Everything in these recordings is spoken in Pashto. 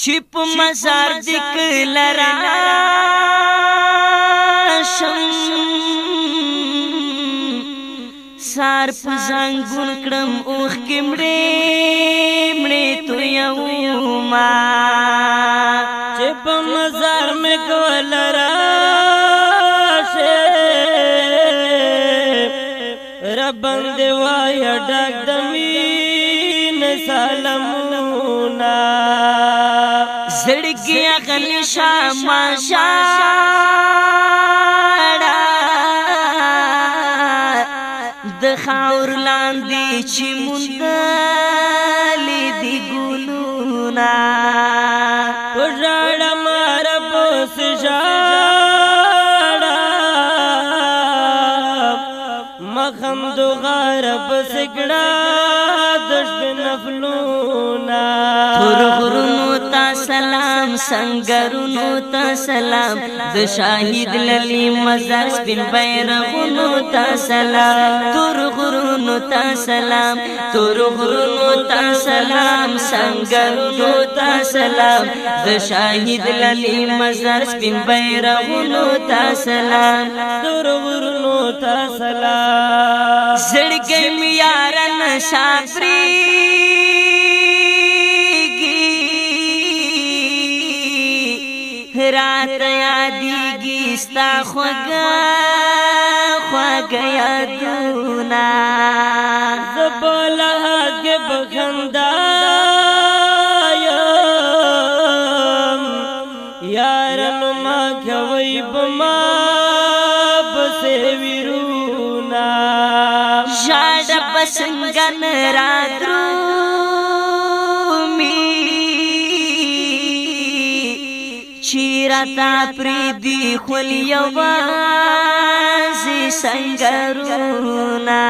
چپ مزار دکل راشم سار پزنگون کرم اوخ کی مڑی تو یوما چپ مزار میں کول راشم ربن دیوایا ڈاک دمین سالمونا زڑگی اغلی شاما شاڑا د خاور لاندې چې مندلې دی ګلونا وژاړه ماره پس ژاړه مخم دو غاره پس کړه د شپې نفلونه تور غرونو ته سلام سنگرونو ته سلام د شاهد للی مزار سپین بیرغونو ته سلام تور غرونو ته سلام تور غرونو ته سلام سنگرونو ته سلام د شاهد للی مزار سپین بیرغونو ته سلام تور غرونو ته سلام زړګی می یاران شاپری رات یادیږي ستا خوږه یادونه زه په لحد کې بخندا یم یارانو ما کوي په ما پسې ویرونا ژاړه په څنګه نه رادرومي چیرتا پریدی خلی یوازی سنگرونا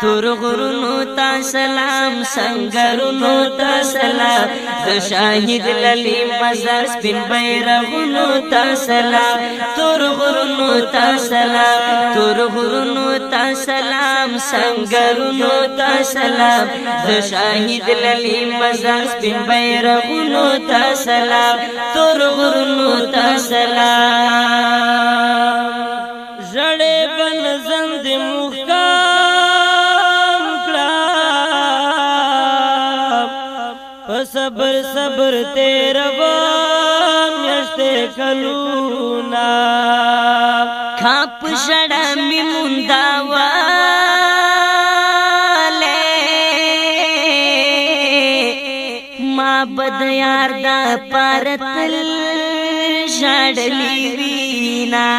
تور غرونو تا سلام سنگرونو تا سلام د شاهد للی مزار سپین بیرغونو تا سلام تور غرونو تا سلام تور غرونو تا سلام سنگرونو تا سلام د شاهد للی مزار سپین بیرغونو تا سلام تور غرونو تا سلام زړې بن زند مخکام کړه په صبر صبر تیر و میاشتې کلونا کاپ شړه می مونډاواله ما بد یار دا پرتل شړلی وینا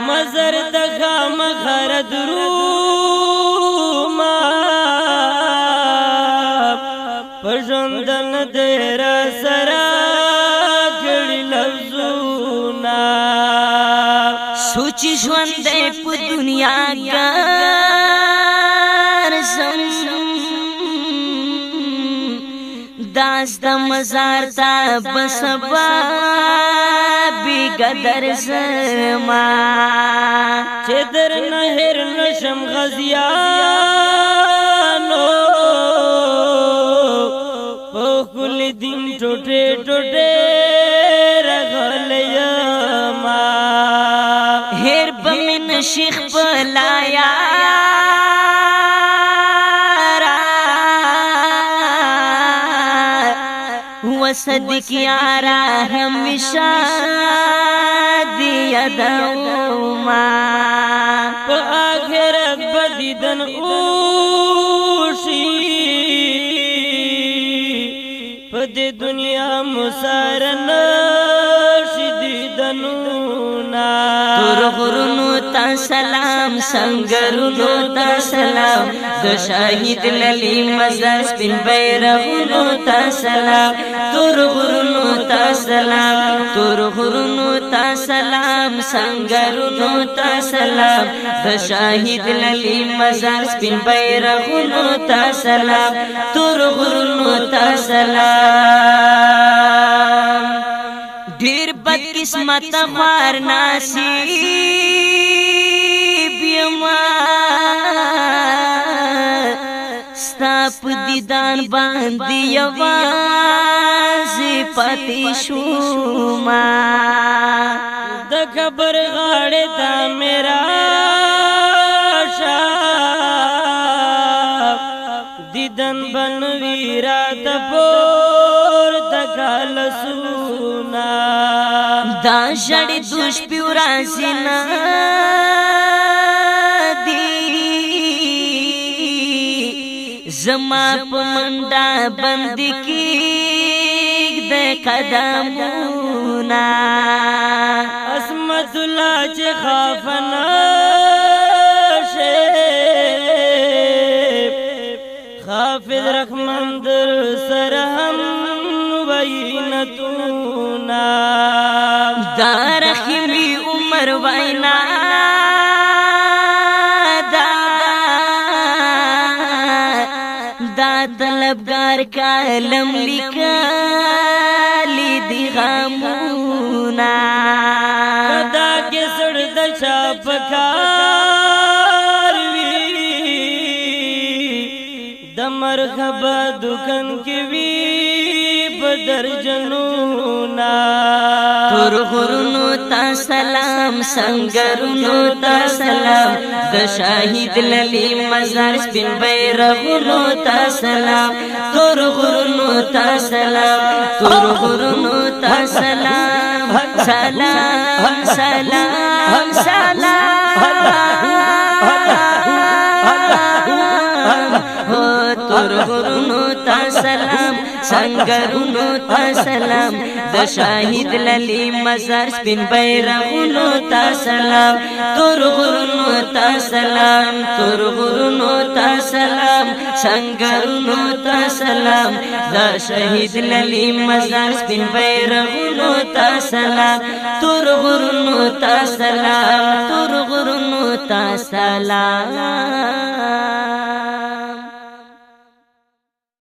مزر دغه مخر دروما پژندن دیر سرا کړي لفظونه سوچ ژوند په دنیا ګرځم داس د مزار تا بسبا بیګدر زما چې در نهر نشم غزیانو په کل دین ټوټه ټوټه رغلیا هر بمن شیخ پلایا صدق یارا ہمیشہ دیا دوما پا آخرت بدیدن اوشی پا دی دنیا مسارن شدیدنونا تور غرونو تا سلام سنگرونو تا سلام د شاهد للی مزار سپین بیرغونو تا سلام تور غرونو تا سلام تور غرونو تا سلام سنگرونو تا سلام د شاهد للی مزار سپین بیرغونو تا سلام تور غرونو تا سلام ډیر بد قسمت خوار نصیب یما ستا په دیدان باندې یوازې پتی شوما د خبر غاړه تا میرا شاه دیدن بنوی را د پور د کال سونا دا شړې دوش پیورا سینا زما پمنډا بند کی د قدمونا اسمت الله چې خافنا شه حافظ رحمان در سره هم وینتونا دا رحمی عمر وینا دا طلبگار کالم لکالی دی غامونا کدا کے سڑ دشا پکار وی دمر خبا دکن کی وی بدر جنونا تور غرونو تا سلام سنگرونو تا سلام د شاهد للی مزار سپین بیرغونو تا سلام تور غرونو تا سلام تور غرونو تا سلام سلام سلام سلام تور غرونو تا سلام سنگرونو تا سلام د شاهد للی مزار سپین بیرغونو تا سلام تور غرونو تا سلام تور غرونو تا سلام سنگرونو تا سلام د شاهد للی مزار سپین بیرغونو تا سلام تور غرونو تا سلام تور غرونو تا سلام